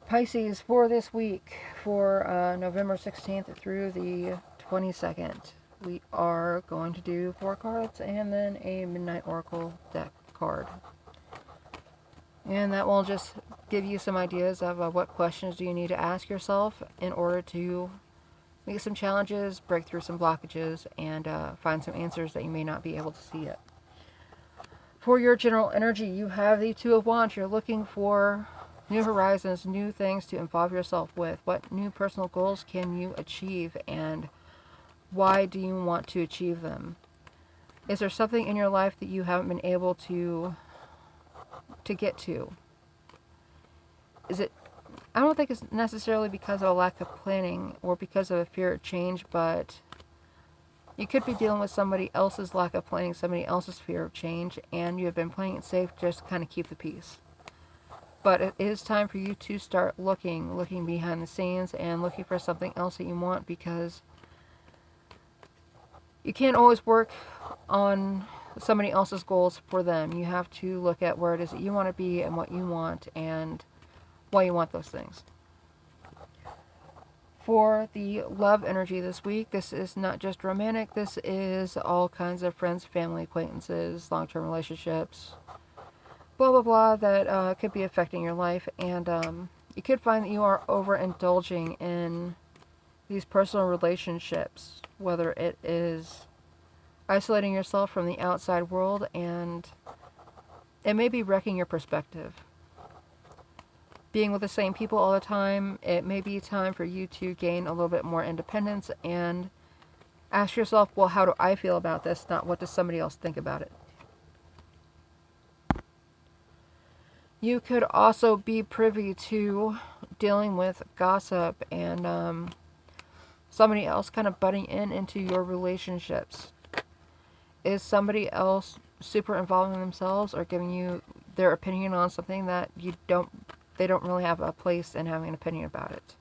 Pisces, for this week, for November 16th through the 22nd, we are going to do 4 cards and then a Midnight Oracle deck card. And that will just give you some ideas of what questions do you need to ask yourself in order to meet some challenges, break through some blockages, and find some answers that you may not be able to see yet. For your general energy, you have the Two of Wands. You're looking for new horizons, new things to involve yourself with. What new personal goals can you achieve, and why do you want to achieve them? Is there something in your life that you haven't been able to get to? Is it, I don't think it's necessarily because of a lack of planning or because of a fear of change, but you could be dealing with somebody else's lack of planning, somebody else's fear of change, and you have been playing it safe just to kind of keep the peace. But it is time for you to start looking behind the scenes and looking for something else that you want, because you can't always work on somebody else's goals for them. You have to look at where it is that you want to be and what you want and why you want those things. For the love energy this week, this is not just romantic, this is all kinds of friends, family, acquaintances, long-term relationships, blah blah blah, that could be affecting your life. And you could find that you are overindulging in these personal relationships, whether it is isolating yourself from the outside world, and it may be wrecking your perspective. Being with the same people all the time, it may be time for you to gain a little bit more independence and ask yourself, well, how do I feel about this? Not what does somebody else think about it. You could also be privy to dealing with gossip and somebody else kind of butting into your relationships. Is somebody else super involving themselves or giving you their opinion on something that they don't really have a place in having an opinion about it?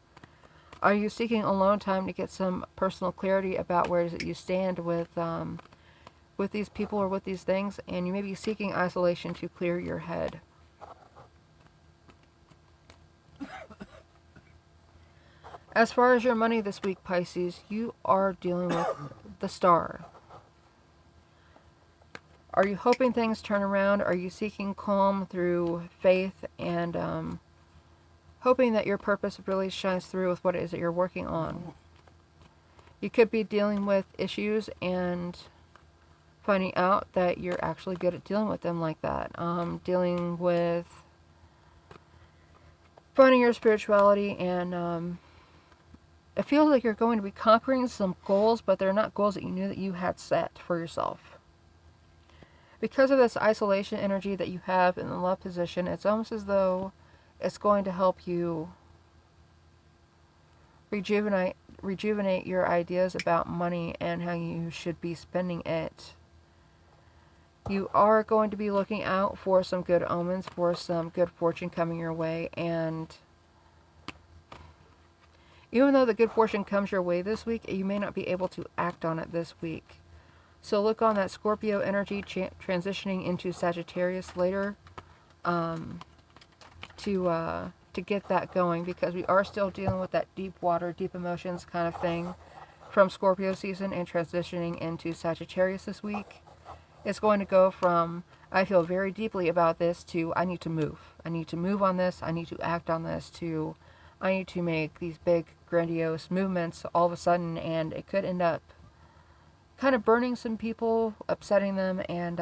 Are you seeking alone time to get some personal clarity about where it is that you stand with these people or with these things, and you may be seeking isolation to clear your head? As far as your money this week, Pisces, you are dealing with the Star. Are you hoping things turn around? Are you seeking calm through faith and hoping that your purpose really shines through with what it is that you're working on? You could be dealing with issues and finding out that you're actually good at dealing with them like that. Dealing with finding your spirituality, and it feels like you're going to be conquering some goals, but they're not goals that you knew that you had set for yourself. Because of this isolation energy that you have in the love position, it's almost as though it's going to help you rejuvenate your ideas about money and how you should be spending it. You are going to be looking out for some good omens, for some good fortune coming your way, and even though the good fortune comes your way this week, you may not be able to act on it this week. So look on that Scorpio energy transitioning into Sagittarius later to get that going, because we are still dealing with that deep water, deep emotions kind of thing from Scorpio season and transitioning into Sagittarius this week. It's going to go from, I feel very deeply about this, to I need to move. I need to move on this. I need to act on this, to I need to make these big, grandiose movements all of a sudden, and it could end up kind of burning some people, upsetting them, and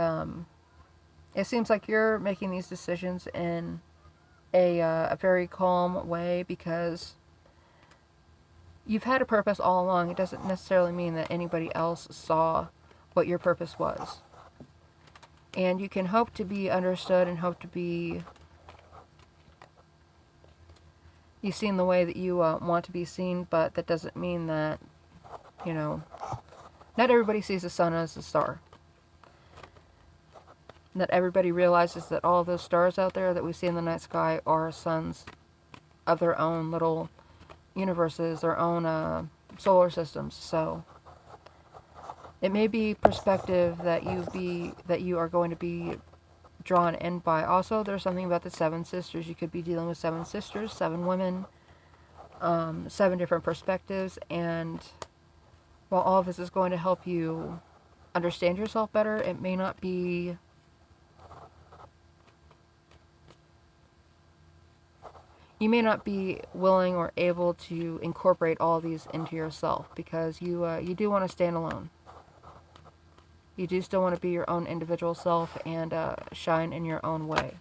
it seems like you're making these decisions in a very calm way, because you've had a purpose all along. It doesn't necessarily mean that anybody else saw what your purpose was. And you can hope to be understood and hope to be seen the way that you want to be seen, but that doesn't mean that, you know, not everybody sees the sun as a star. Not everybody realizes that all of those stars out there that we see in the night sky are suns of their own little universes, their own solar systems. So it may be perspective that you are going to be drawn in by. Also, there's something about the 7 sisters. You could be dealing with 7 sisters, 7 women, 7 different perspectives, and while all of this is going to help you understand yourself better, it may not be... You may not be willing or able to incorporate all of these into yourself because you do want to stand alone. You do still want to be your own individual self and shine in your own way.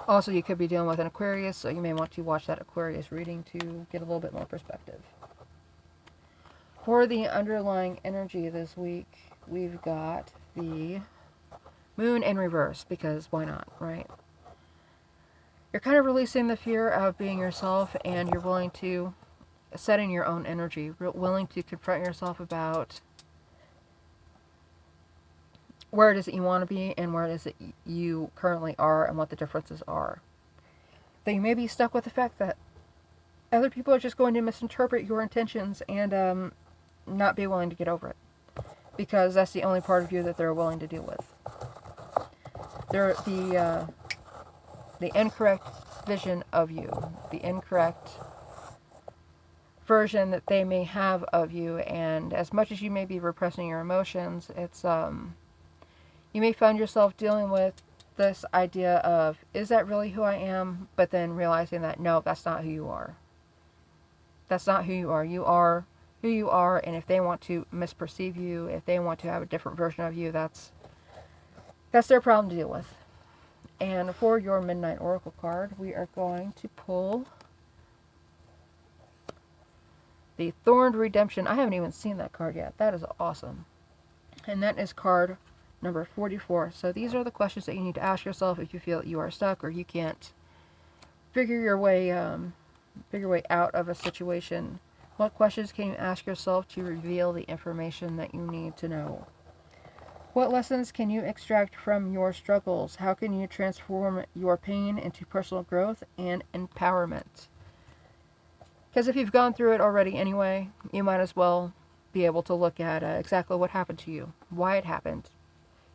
Also, you could be dealing with an Aquarius, so you may want to watch that Aquarius reading to get a little bit more perspective. For the underlying energy this week, we've got the Moon in reverse, because why not, right? You're kind of releasing the fear of being yourself, and you're willing to set in your own energy, willing to confront yourself about where it is that you want to be and where it is that you currently are and what the differences are. That you may be stuck with the fact that other people are just going to misinterpret your intentions and not be willing to get over it, because that's the only part of you that they're willing to deal with. They're the incorrect vision of you, the incorrect version that they may have of you, and as much as you may be repressing your emotions, it's you may find yourself dealing with this idea of, is that really who I am? But then realizing that, no, that's not who you are. That's not who you are. You are who you are, and if they want to misperceive you, if they want to have a different version of you, that's their problem to deal with. And for your Midnight Oracle card, we are going to pull the Thorned Redemption. I haven't even seen that card yet. That is awesome. And that is card number 44. So these are the questions that you need to ask yourself if you feel that you are stuck or you can't figure your way out of a situation. What questions can you ask yourself to reveal the information that you need to know? What lessons can you extract from your struggles? How can you transform your pain into personal growth and empowerment? Because if you've gone through it already anyway, you might as well be able to look at exactly what happened to you, why it happened,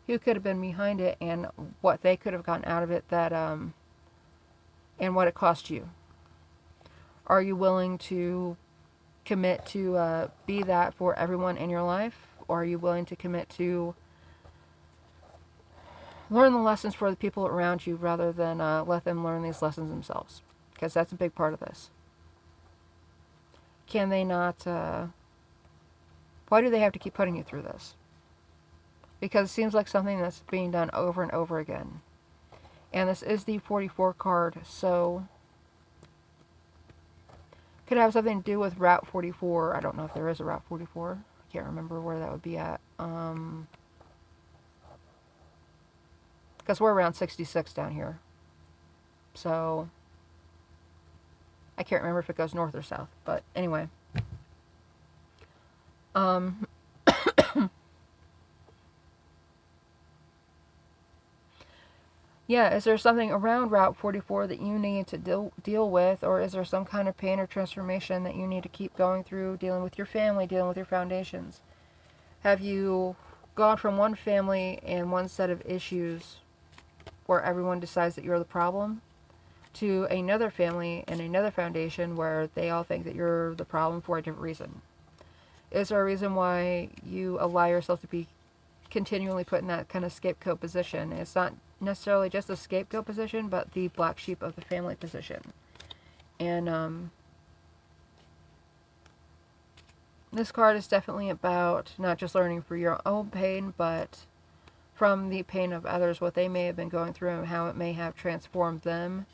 who could have been behind it, and what they could have gotten out of it, that and what it cost you. Are you willing to commit to be that for everyone in your life? Or are you willing to commit to learn the lessons for the people around you rather than let them learn these lessons themselves? Because that's a big part of this. Can they not... why do they have to keep putting you through this? Because it seems like something that's being done over and over again. And this is the 44 card, so could have something to do with Route 44. I don't know if there is a Route 44. I can't remember where that would be at. Because we're around 66 down here. So I can't remember if it goes north or south. But anyway. Yeah, is there something around Route 44 that you need to deal with, or is there some kind of pain or transformation that you need to keep going through, dealing with your family, dealing with your foundations? Have you gone from one family and one set of issues where everyone decides that you're the problem, to another family and another foundation where they all think that you're the problem for a different reason? Is there a reason why you allow yourself to be continually put in that kind of scapegoat position? It's not necessarily just the scapegoat position, but the black sheep of the family position. And this card is definitely about not just learning for your own pain, but from the pain of others, what they may have been going through and how it may have transformed them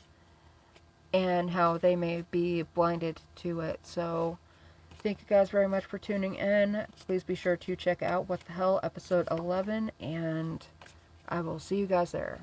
and how they may be blinded to it. So thank you guys very much for tuning in. Please be sure to check out What the Hell episode 11, and I will see you guys there.